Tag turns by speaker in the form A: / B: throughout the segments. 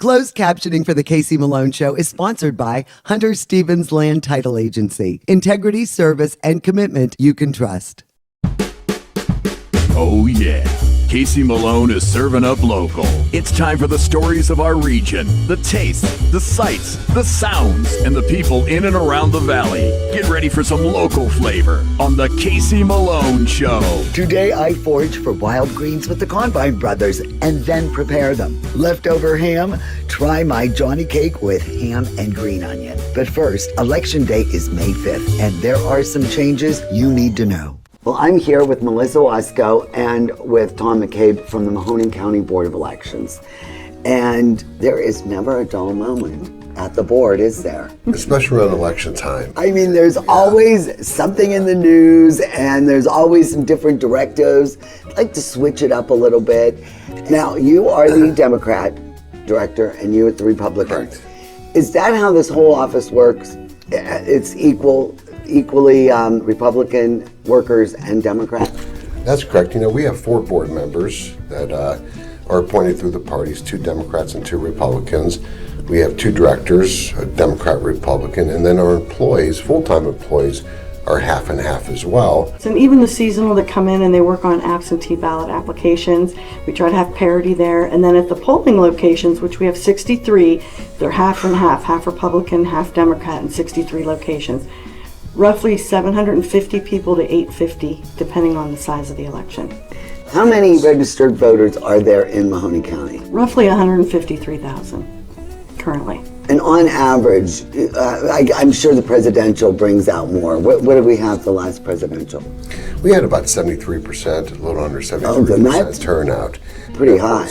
A: Closed captioning for the Casey Malone Show is sponsored by Hunter Stevens Land Title Agency. Integrity, service, and commitment you can trust.
B: Oh yeah, Casey Malone is serving up local. It's time for the stories of our region, the tastes, the sights, the sounds, and the people in and around the valley. Get ready for some local flavor on the Casey Malone Show.
C: Today I forage for wild greens with the Convine brothers and then prepare them. Leftover ham? Try my Johnny cake with ham and green onion. But first, Election Day is May 5th, and there are some changes you need to know. Well, I'm here with Melissa Wasco and with Tom McCabe from the Mahoning County Board of Elections. And there is never a dull moment at the board, is there?
D: Especially around election time.
C: I mean, there's always something in the news and there's always some different directives. I'd like to switch it up a little bit. Now, you are the Democrat director and you are the Republican.
D: Correct.
C: Is that how this whole office works? It's equally Republican workers and Democrat?
D: That's correct. You know, we have 4 board members that are appointed through the parties, 2 Democrats and 2 Republicans. We have 2 directors, a Democrat, Republican, and then our employees, full-time employees, are half and half as well.
E: And even the seasonal that come in and they work on absentee ballot applications, we try to have parity there. And then at the polling locations, which we have 63, they're half and half Republican, half Democrat in 63 locations. Roughly 750 people to 850, depending on the size of the election.
C: How many registered voters are there in Mahoning County?
E: Roughly 153,000 currently.
C: And on average, I'm sure the presidential brings out more. What did we have the last presidential?
D: We had about 73%, a little under 73% turnout.
C: Pretty high.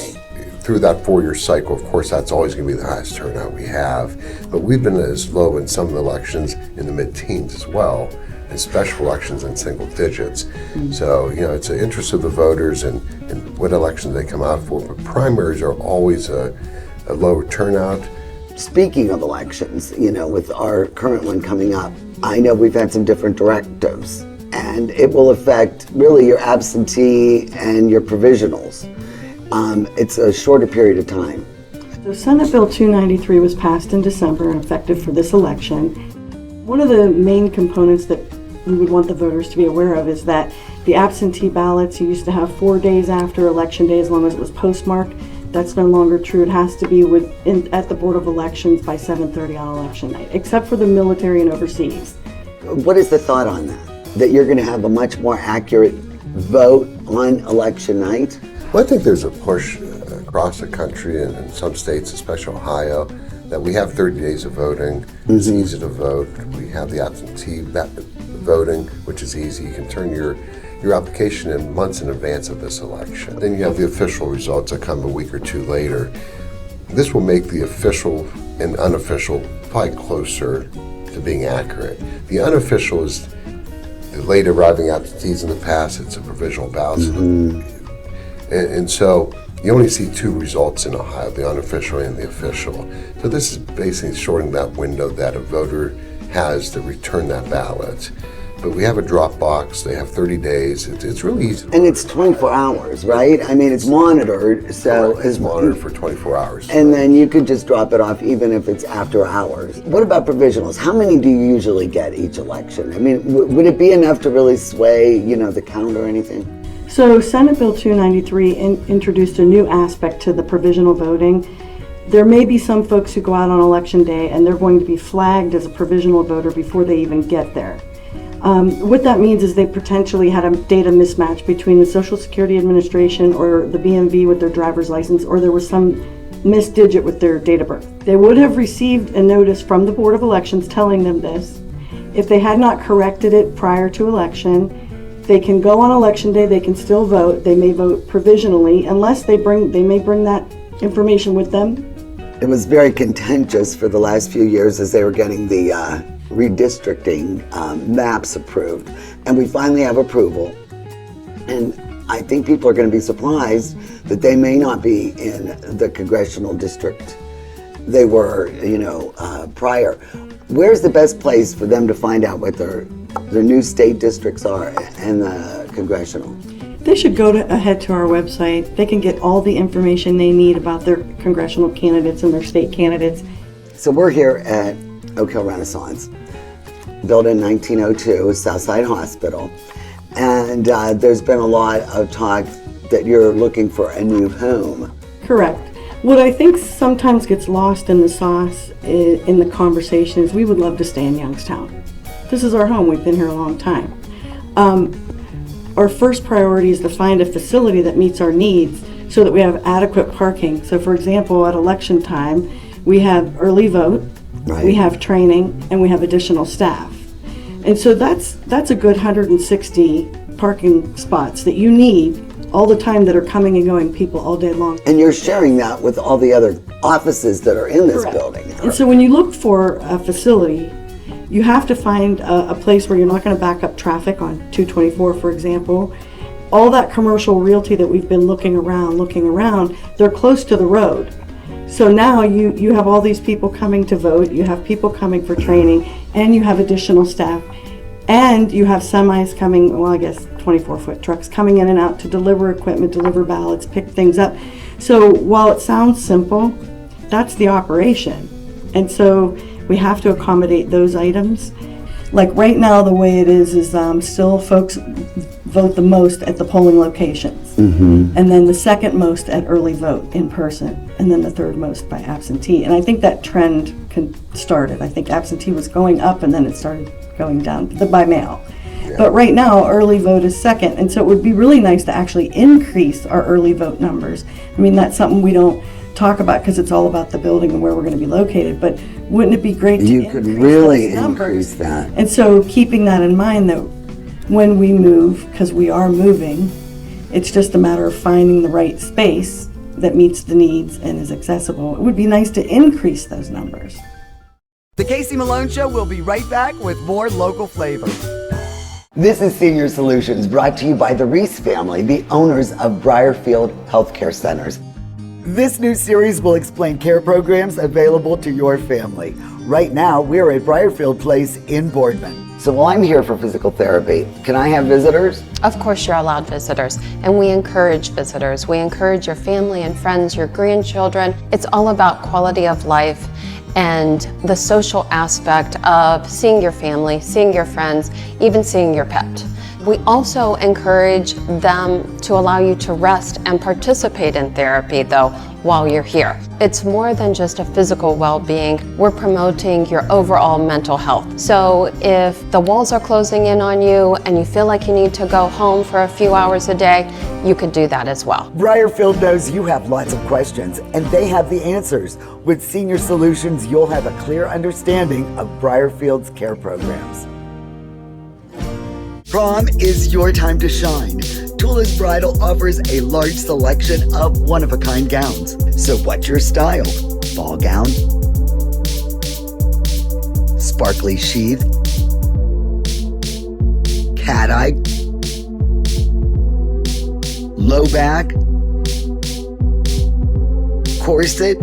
D: Through that 4-year cycle, of course, that's always going to be the highest turnout we have. But we've been as low in some elections in the mid-teens as well, and special elections in single digits. So, you know, it's the interest of the voters and what elections they come out for. But primaries are always a lower turnout.
C: Speaking of elections, you know, with our current one coming up, I know we've had some different directives, and it will affect really your absentee and your provisionals. It's a shorter period of time.
E: So Senate Bill 293 was passed in December and effective for this election. One of the main components that we would want the voters to be aware of is that the absentee ballots you used to have 4 days after Election Day as long as it was postmarked. That's no longer true. It has to be at the Board of Elections by 7:30 on election night, except for the military and overseas.
C: What is the thought on that? That you're going to have a much more accurate vote on election night?
D: Well, I think there's a push across the country and in some states, especially Ohio, that we have 30 days of voting. It's easy to vote. We have the absentee voting, which is easy. You can turn your application in months in advance of this election. Then you have the official results that come a week or 2 later. This will make the official and unofficial probably closer to being accurate. The unofficial is the late arriving absentees in the past. It's a provisional ballot. And so you only see 2 results in Ohio, the unofficial and the official. So this is basically shortening that window that a voter has to return that ballot. But we have a drop box, they have 30 days, it's really easy.
C: And it's 24 hours, right? I mean, it's monitored, so...
D: It's monitored for 24 hours.
C: And then you could just drop it off even if it's after hours. What about provisionals? How many do you usually get each election? I mean, would it be enough to really sway, you know, the count or anything?
E: So Senate Bill 293 introduced a new aspect to the provisional voting. There may be some folks who go out on election day and they're going to be flagged as a provisional voter before they even get there. What that means is they potentially had a data mismatch between the Social Security Administration or the BMV with their driver's license, or there was some missed digit with their date of birth. They would have received a notice from the Board of Elections telling them this. If they had not corrected it prior to election, they can go on election day, they can still vote. They may vote provisionally unless they may bring that information with them.
C: It was very contentious for the last few years as they were getting the redistricting maps approved. And we finally have approval. And I think people are going to be surprised that they may not be in the congressional district they were, you know, prior. Where's the best place for them to find out what their new state districts are and the congressional?
E: They should go ahead to our website. They can get all the information they need about their congressional candidates and their state candidates.
C: So we're here at Oak Hill Renaissance, built in 1902, Southside Hospital. And there's been a lot of talk that you're looking for a new home.
E: Correct. What I think sometimes gets lost in the sauce in the conversation is we would love to stay in Youngstown. This is our home. We've been here a long time. Our first priority is to find a facility that meets our needs so that we have adequate parking. So for example, at election time, we have early vote,
C: Right.
E: we have training, and we have additional staff. And so that's a good 160 parking spots that you need all the time that are coming and going people all day long.
C: And you're sharing that with all the other offices that are in this
E: Correct.
C: building.
E: And so when you look for a facility, you have to find a place where you're not going to back up traffic on 224, for example. All that commercial realty that we've been looking around, they're close to the road. So now you have all these people coming to vote, you have people coming for training, and you have additional staff, and you have semis coming, well, I guess 24-foot trucks coming in and out to deliver equipment, deliver ballots, pick things up. So while it sounds simple, that's the operation. And so we have to accommodate those items. Like right now, the way it is still folks vote the most at the polling locations. And then the second most at early vote in person, and then the third most by absentee. And I think that trend started. I think absentee was going up and then it started going down by mail. But right now, early vote is second, and so it would be really nice to actually increase our early vote numbers. I mean, that's something we don't talk about because it's all about the building and where we're going to be located, but wouldn't it be great to
C: You could
E: increase
C: really
E: those numbers?
C: increase that.
E: And so keeping that in mind, that when we move, because we are moving, it's just a matter of finding the right space that meets the needs and is accessible. It would be nice to increase those numbers.
A: The Casey Malone Show will be right back with more local flavor.
C: This is Senior Solutions, brought to you by the Reese family, the owners of Briarfield Healthcare Centers. This new series will explain care programs available to your family. Right now, we're at Briarfield Place in Boardman. So while I'm here for physical therapy, can I have visitors?
F: Of course you're allowed visitors, and we encourage visitors. We encourage your family and friends, your grandchildren. It's all about quality of life and the social aspect of seeing your family, seeing your friends, even seeing your pet. We also encourage them to allow you to rest and participate in therapy, though, while you're here. It's more than just a physical well-being. We're promoting your overall mental health. So if the walls are closing in on you and you feel like you need to go home for a few hours a day, you could do that as well.
C: Briarfield knows you have lots of questions, and they have the answers. With Senior Solutions, you'll have a clear understanding of Briarfield's care programs. Prom is your time to shine. Tula's Bridal offers a large selection of one-of-a-kind gowns. So what's your style? Ball gown? Sparkly sheath? Cat-eye? Low back? Corset?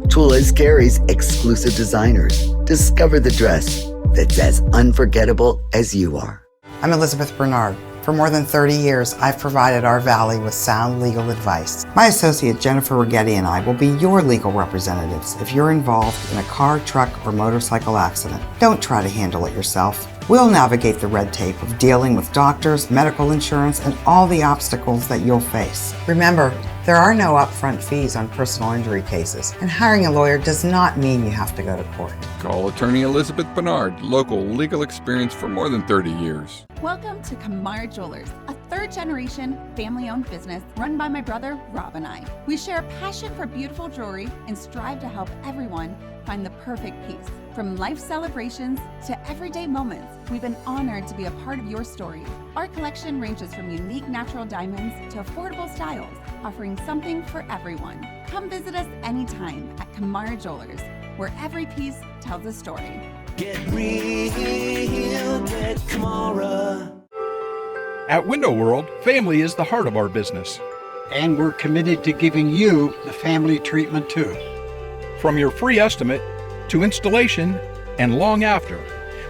C: Tula's carries exclusive designers. Discover the dress that's as unforgettable as you are.
G: I'm Elizabeth Bernard. For more than 30 years, I've provided our Valley with sound legal advice. My associate Jennifer Rigetti and I will be your legal representatives if you're involved in a car, truck, or motorcycle accident. Don't try to handle it yourself. We'll navigate the red tape of dealing with doctors, medical insurance, and all the obstacles that you'll face. Remember, there are no upfront fees on personal injury cases, and hiring a lawyer does not mean you have to go to court.
H: Call attorney Elizabeth Bernard, local legal experience for more than 30 years.
I: Welcome to Kamar Jewelers, a third-generation, family-owned business run by my brother, Rob, and I. We share a passion for beautiful jewelry and strive to help everyone find the perfect piece. From life celebrations to everyday moments, we've been honored to be a part of your story. Our collection ranges from unique natural diamonds to affordable styles, offering something for everyone. Come visit us anytime at Kamar Jewelers, where every piece tells a story.
J: Get real, get Kamara.
K: At Window World, family is the heart of our business.
L: And we're committed to giving you the family treatment too.
K: From your free estimate to installation and long after,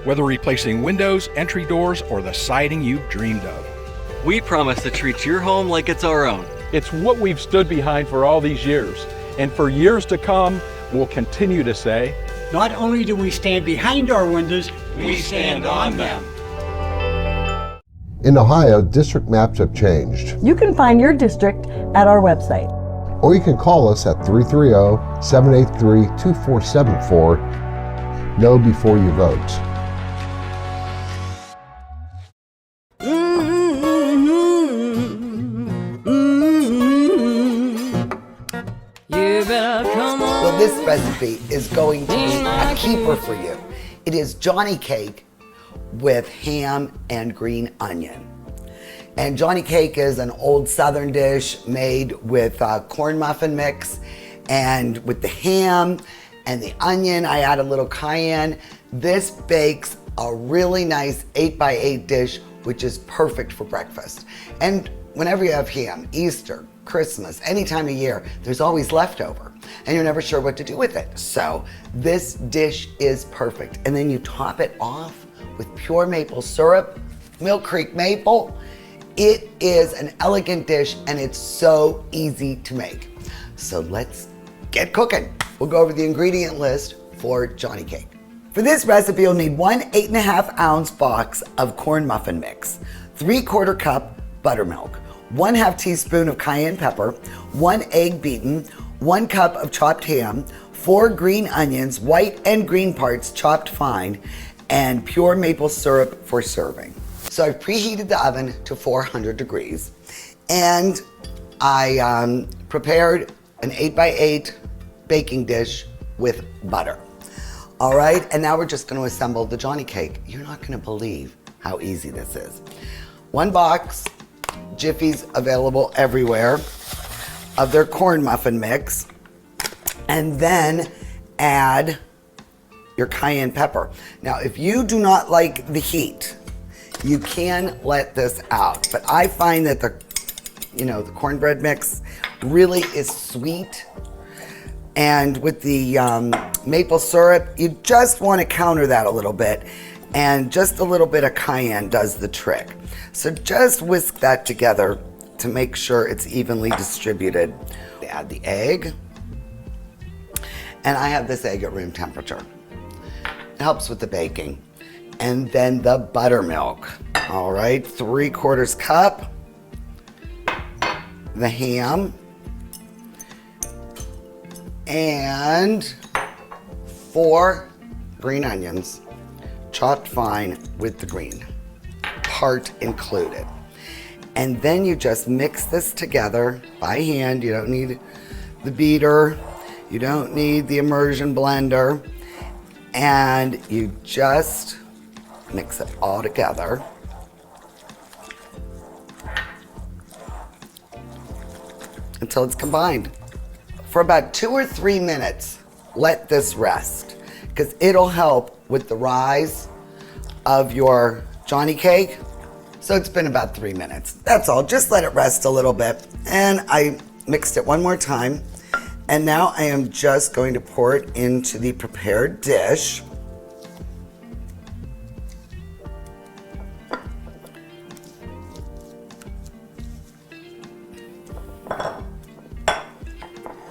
K: whether replacing windows, entry doors, or the siding you've dreamed of.
M: We promise to treat your home like it's our own.
K: It's what we've stood behind for all these years. And for years to come, we'll continue to say,
L: Not only do we stand behind our windows,
J: We stand on them.
D: In Ohio, district maps have changed.
E: You can find your district at our website.
D: Or you can call us at 330-783-2474. Know before you vote.
C: Well, this recipe is going to be a keeper for you. It is Johnny cake with ham and green onion. And Johnny cake is an old Southern dish made with corn muffin mix, and with the ham and the onion, I add a little cayenne. This bakes a really nice 8x8 dish, which is perfect for breakfast. And whenever you have ham, Easter, Christmas, any time of year, there's always leftover and you're never sure what to do with it. So this dish is perfect. And then you top it off with pure maple syrup, Mill Creek maple. It is an elegant dish and it's so easy to make. So let's get cooking. We'll go over the ingredient list for Johnny cake. For this recipe, you'll need 1 8.5 ounce box of corn muffin mix, 3/4 cup buttermilk, 1/2 teaspoon of cayenne pepper, 1 egg beaten, 1 cup of chopped ham, 4 green onions, white and green parts chopped fine, and pure maple syrup for serving. So I've preheated the oven to 400 degrees, and I prepared an 8x8 baking dish with butter. All right, and now we're just going to assemble the Johnny cake. You're not going to believe how easy this is. 1 box, Jiffy's available everywhere, of their corn muffin mix, and then add your cayenne pepper. Now, if you do not like the heat, you can let this out, but I find that the cornbread mix really is sweet. And with the maple syrup, you just want to counter that a little bit, and just a little bit of cayenne does the trick. So just whisk that together to make sure it's evenly distributed. Add the egg, and I have this egg at room temperature. It helps with the baking. And then the buttermilk. All right, 3/4 cup. The ham. And 4 green onions, chopped fine with the green part included. And then you just mix this together by hand. You don't need the beater. You don't need the immersion blender. And you just mix it all together. Until it's combined. For about 2 or 3 minutes, let this rest, because it'll help with the rise of your Johnny cake. So it's been about 3 minutes. That's all, just let it rest a little bit. And I mixed it one more time. And now I am just going to pour it into the prepared dish.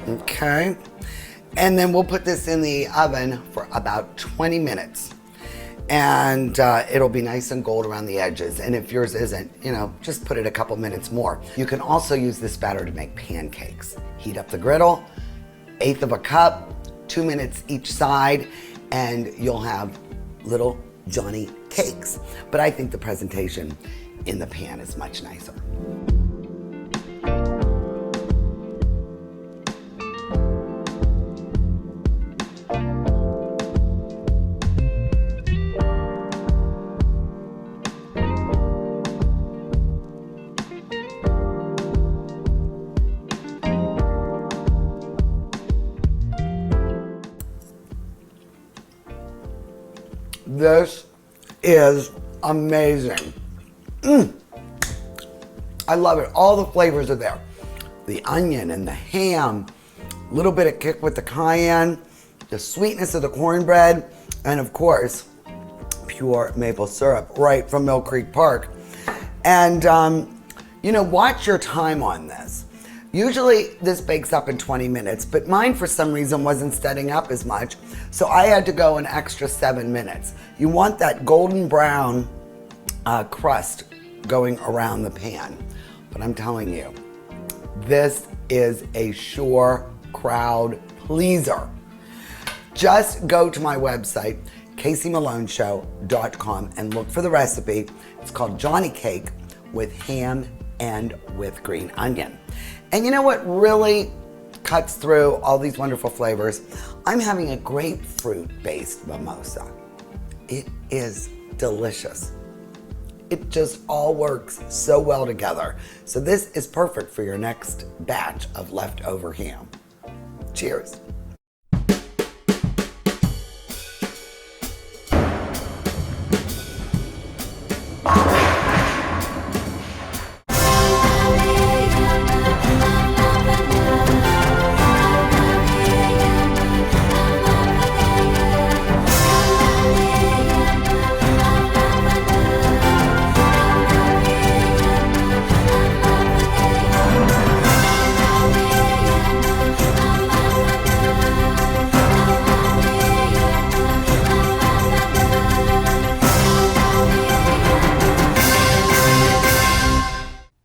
C: Okay, and then we'll put this in the oven for about 20 minutes. And it'll be nice and gold around the edges. And if yours isn't, just put it a couple minutes more. You can also use this batter to make pancakes. Heat up the griddle, 1/8 cup, 2 minutes each side, and you'll have little Johnny cakes. But I think the presentation in the pan is much nicer. This is amazing. I love it. All the flavors are there. The onion and the ham, a little bit of kick with the cayenne, the sweetness of the cornbread, and of course, pure maple syrup right from Mill Creek Park. And Watch your time on this. Usually this bakes up in 20 minutes, but mine for some reason wasn't setting up as much, so I had to go an extra 7 minutes. You want that golden brown crust going around the pan. But I'm telling you, this is a sure crowd pleaser. Just go to my website, CaseyMaloneShow.com, and look for the recipe. It's called Johnny Cake with ham and with green onion. And you know what really cuts through all these wonderful flavors? I'm having a grapefruit-based mimosa. It is delicious. It just all works so well together. So this is perfect for your next batch of leftover ham. Cheers.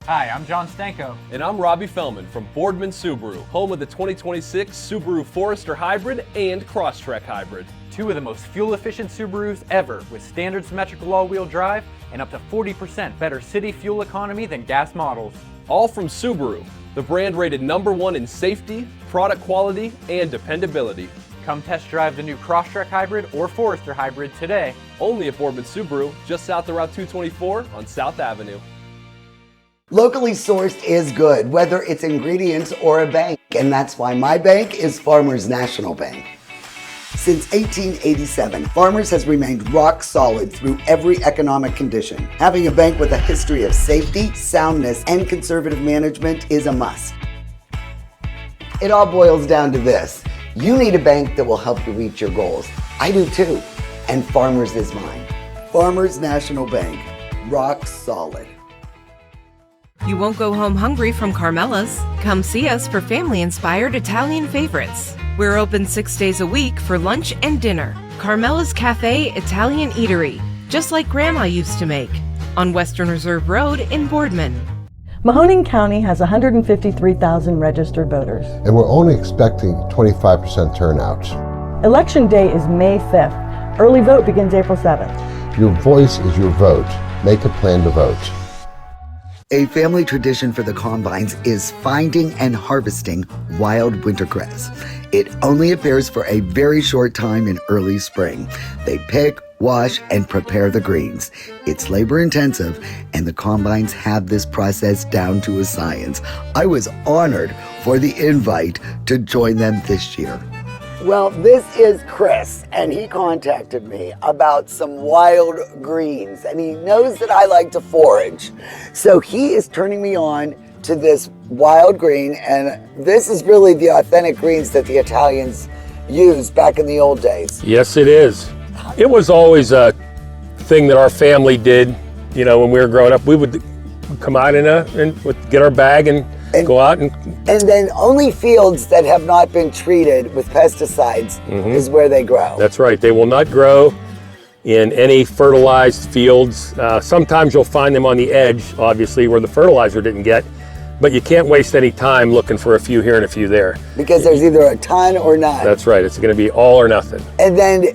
N: Hi, I'm John Stanko.
O: And I'm Robbie Fellman from Boardman Subaru, home of the 2026 Subaru Forester Hybrid and Crosstrek Hybrid.
N: Two of the most fuel-efficient Subarus ever, with standard symmetrical all-wheel drive and up to 40% better city fuel economy than gas models.
O: All from Subaru, the brand rated #1 in safety, product quality, and dependability.
N: Come test drive the new Crosstrek Hybrid or Forester Hybrid today.
O: Only at Boardman Subaru, just south of Route 224 on South Avenue.
C: Locally sourced is good, whether it's ingredients or a bank, and that's why my bank is Farmers National Bank. Since 1887, Farmers has remained rock solid through every economic condition. Having a bank with a history of safety, soundness, and conservative management is a must. It all boils down to this. You need a bank that will help you reach your goals. I do too, and Farmers is mine. Farmers National Bank, rock solid.
P: You won't go home hungry from Carmela's. Come see us for family-inspired Italian favorites. We're open 6 days a week for lunch and dinner. Carmela's Cafe Italian Eatery, just like Grandma used to make, on Western Reserve Road in Boardman.
E: Mahoning County has 153,000 registered voters.
D: And we're only expecting 25% turnout.
E: Election day is May 5th. Early vote begins April 7th.
D: Your voice is your vote. Make a plan to vote.
C: A family tradition for the Combines is finding and harvesting wild wintergrass. It only appears for a very short time in early spring. They pick, wash, and prepare the greens. It's labor intensive, and the Combines have this process down to a science. I was honored for the invite to join them this year. Well, this is Chris, and he contacted me about some wild greens, and he knows that I like to forage. So he is turning me on to this wild green, and this is really the authentic greens that the Italians used back in the old days.
Q: Yes, it is. It was always a thing that our family did, when we were growing up. We would come out and get our bag and go out and
C: then only fields that have not been treated with pesticides is where they grow.
Q: That's right. They will not grow in any fertilized fields. Sometimes you'll find them on the edge, obviously, where the fertilizer didn't get, but you can't waste any time looking for a few here and a few there.
C: Because there's either a ton or none.
Q: That's right. It's going to be all or nothing.
C: And then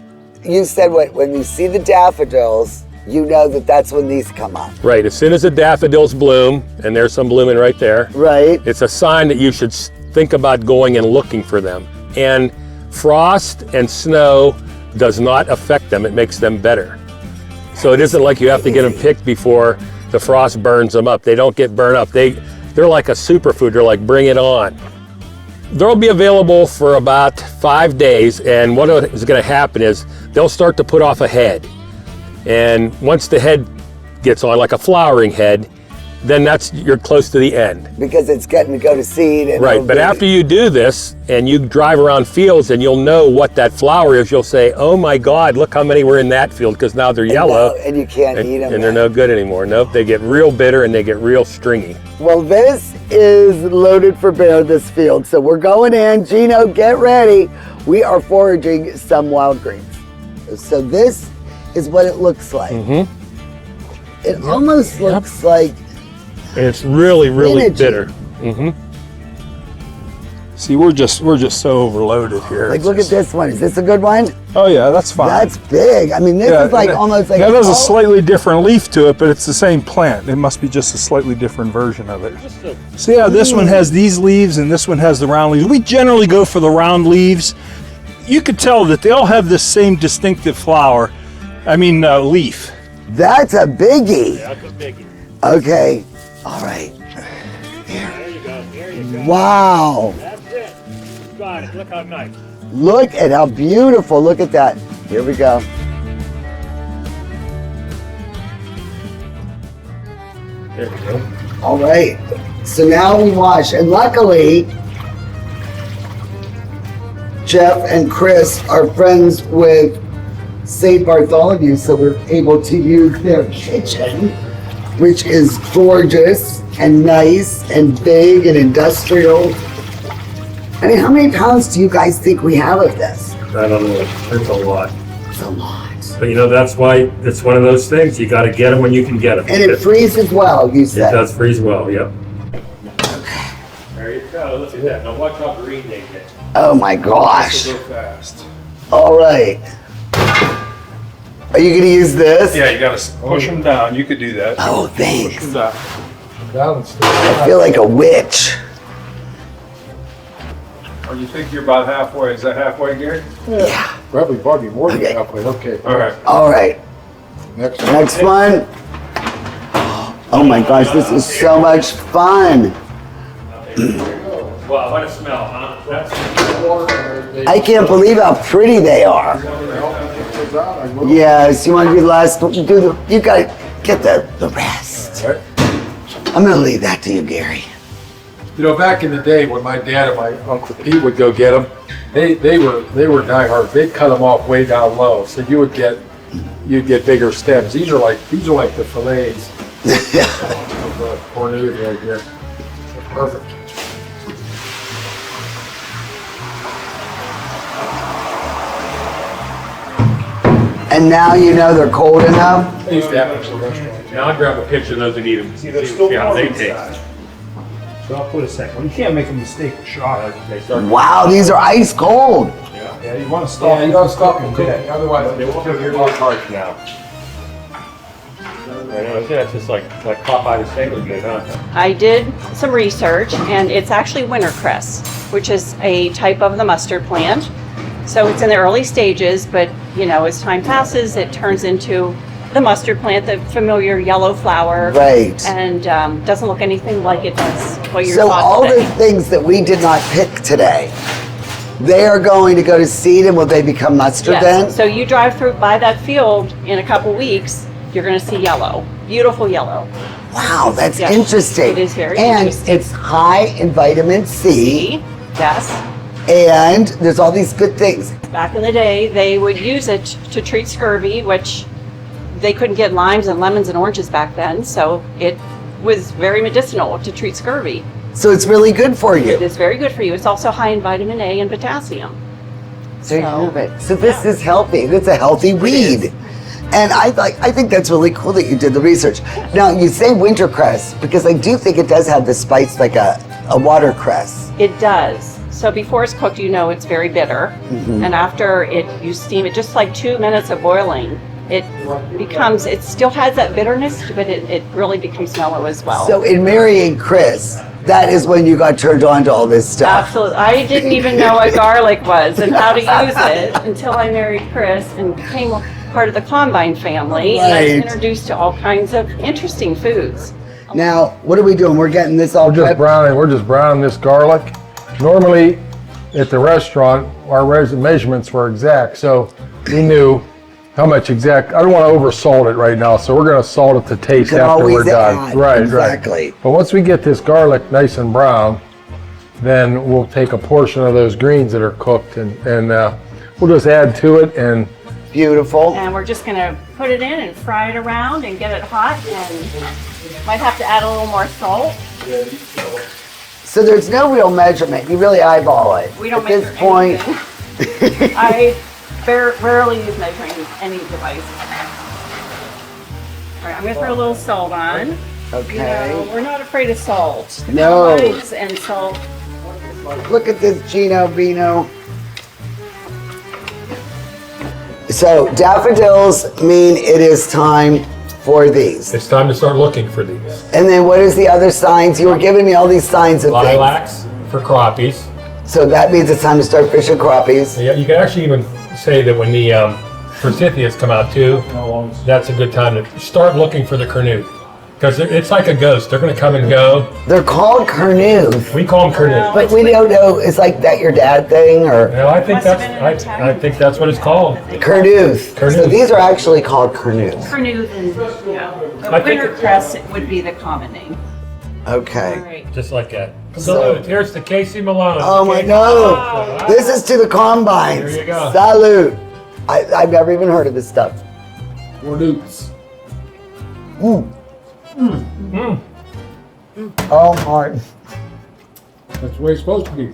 C: you said when you see the daffodils, you know that that's when these come up.
Q: Right, as soon as the daffodils bloom, and there's some blooming right there.
C: Right.
Q: It's a sign that you should think about going and looking for them. And frost and snow does not affect them, it makes them better. So it isn't like you have to get them picked before the frost burns them up. They don't get burned up. They're like a superfood, they're like bring it on. They'll be available for about 5 days, and what is gonna happen is they'll start to put off a head. And once the head gets on, like a flowering head, then you're close to the end.
C: Because it's getting to go to seed. And
Q: Right, but after you do this and you drive around fields and you'll know what that flower is, you'll say, oh my God, look how many were in that field, because now they're yellow.
C: And you can't eat them.
Q: And they're no good anymore. Nope, they get real bitter and they get real stringy.
C: Well, this is loaded for bear, this field. So we're going in. Gino, get ready. We are foraging some wild greens. So this is what it looks like. It almost looks like
Q: it's really, really
C: spinachy.
Q: bitter.
R: See, we're just so overloaded here.
C: Like, look at this one. Is this a good one?
R: Oh yeah, that's fine.
C: That's big. I mean, this is like almost like.
R: That has a slightly different leaf to it, but it's the same plant. It must be just a slightly different version of it. So yeah, this one has these leaves and this one has the round leaves. We generally go for the round leaves. You could tell that they all have this same distinctive flower. I mean, leaf.
C: That's a biggie.
Q: That's a biggie.
C: Okay. All right.
Q: There you go. There you go.
C: Wow.
Q: That's it. You got it. Look how nice.
C: Look at how beautiful. Look at that. Here we go.
Q: There we go.
C: All right. So now we wash. And luckily, Jeff and Chris are friends with St. Bartholomew, so we're able to use their kitchen, which is gorgeous and nice and big and industrial. I mean, how many pounds do you guys think we have of this?
Q: I don't know. It's a lot.
C: It's a lot.
Q: But you know, that's why it's one of those things. You got to get them when you can get them.
C: And it freezes well, you said.
Q: It does freeze well, yep. There you go. Look at that. Now watch how green they get.
C: Oh my gosh.
R: Go fast.
C: All right. Are you going to use this?
R: Yeah, you got to push them down. You could do that.
C: Oh, thanks.
R: Push them down. Balance.
C: I feel like a witch.
R: Or you think you're about halfway? Is that halfway, Gary?
C: Yeah.
R: Probably more than halfway. Okay. All right.
C: All right. Next one. Oh my gosh, this is so much fun.
Q: Wow, what a smell, huh?
C: I can't believe how pretty they are. Yes, you want to do the last, you got to get the rest. I'm going to leave that to you, Gary.
R: You know, back in the day when my dad and my Uncle Pete would go get them, they were diehard. They'd cut them off way down low, so you'd get bigger stems. These are like the fillets of the cornelius right here. They're perfect.
C: And now you know they're cold enough.
R: I used to have them at the restaurant.
Q: Now I'll grab a picture of those and eat them. See how they taste.
R: So I'll put a second. You can't make a mistake with shot.
C: Wow, these are ice cold.
R: Yeah, you want to stop. Yeah, you got to stop them today. Otherwise, they won't
Q: You're not hard now. I know, that's just like Popeye the Sailor did, huh?
S: I did some research, and it's actually wintercress, which is a type of the mustard plant. So it's in the early stages, but you know, as time passes, it turns into the mustard plant, the familiar yellow flower.
C: Right.
S: And doesn't look anything like it does what you're
C: So
S: taught
C: all
S: today.
C: the things that we did not pick today, they are going to go to seed, and will they become mustard then?
S: So you drive through by that field in a couple weeks, you're going to see yellow, beautiful yellow.
C: Wow, that's
S: Yes,
C: interesting.
S: it is very
C: and
S: interesting.
C: it's high in vitamin C.
S: Yes.
C: And there's all these good things.
S: Back in the day, they would use it to treat scurvy, which they couldn't get limes and lemons and oranges back then, so it was very medicinal to treat scurvy.
C: So it's really good for you.
S: It is very good for you. It's also high in vitamin A and potassium.
C: There you have it. So this is healthy. It's a healthy weed. And I think that's really cool that you did the research. Now you say wintercress because I do think it does have the spice like a watercress.
S: It does. So before it's cooked, you know it's very bitter.
C: Mhm.
S: And after you steam it, just like 2 minutes of boiling, it still has that bitterness, but it really becomes mellow as well.
C: So in marrying Chris, that is when you got turned on to all this stuff.
S: Absolutely. I didn't even know what garlic was and how to use it until I married Chris and became part of the Combine family. And I was
C: Right.
S: introduced to all kinds of interesting foods.
C: Now, what are we doing? We're getting this all
R: We're just browning this garlic. Normally, at the restaurant, our measurements were exact, so we knew how much exact, I don't want to over salt it right now, so we're going to salt it to taste
C: can
R: after we're
C: always
R: done.
C: add.
R: Right,
C: Exactly.
R: right. But once we get this garlic nice and brown, then we'll take a portion of those greens that are cooked and we'll just add to it and
C: beautiful.
S: And we're just gonna put it in and fry it around and get it hot, and might have to add a little more salt.
C: So there's no real measurement. You really eyeball it.
S: We don't
C: at this
S: measure
C: point.
S: anything. I rarely use measuring any device. All right, I'm gonna throw a little salt on.
C: Okay.
S: You know, we're not afraid of salt.
C: No.
S: Spice and salt.
C: Look at this Gino Vino. So daffodils mean it is time for these.
Q: It's time to start looking for these.
C: And then what is the other signs? You were giving me all these signs of
Q: Lilacs for crappies.
C: things. So that means it's time to start fishing crappies.
Q: Yeah, you can actually even say that when the forsythias come out too, that's a good time to start looking for the cornue. Because it's like a ghost. They're going to come and go.
C: They're called cornues.
Q: We call them cornues.
C: But we don't know, is like that your dad thing or?
Q: No, I think that's what it's called.
C: Cornues.
Q: Cornues.
C: So these are actually called cornues.
S: Cornues and, you know,
Q: I think
S: wintercress would be the common name.
C: Okay.
S: All right.
Q: Just like that. Salute. Here's the Casey Malone.
C: Oh my God. This is to the combines.
Q: There you go.
C: Salute. I've never even heard of this stuff.
R: Cornues.
C: Oh my.
R: That's the way it's supposed to be.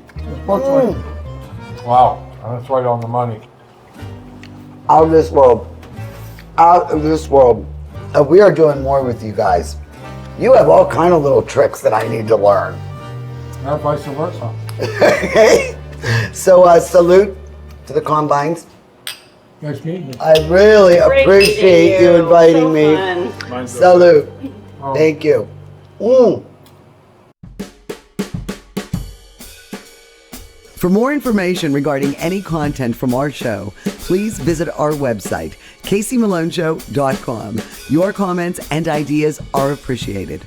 R: Wow, that's right on the money.
C: Out of this world. Out of this world. We are doing more with you guys. You have all kind of little tricks that I need to learn.
R: Not vice versa.
C: Okay. So salute to the combines.
R: Nice meeting you.
C: I really
S: Great
C: appreciate
S: meeting
C: you
S: you.
C: inviting
S: So
C: me.
S: fun.
C: Salute. Thank you.
A: For more information regarding any content from our show, please visit our website, CaseyMaloneShow.com. Your comments and ideas are appreciated.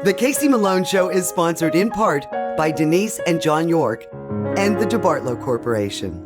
A: The Casey Malone Show is sponsored in part by Denise and John York and the DeBartolo Corporation.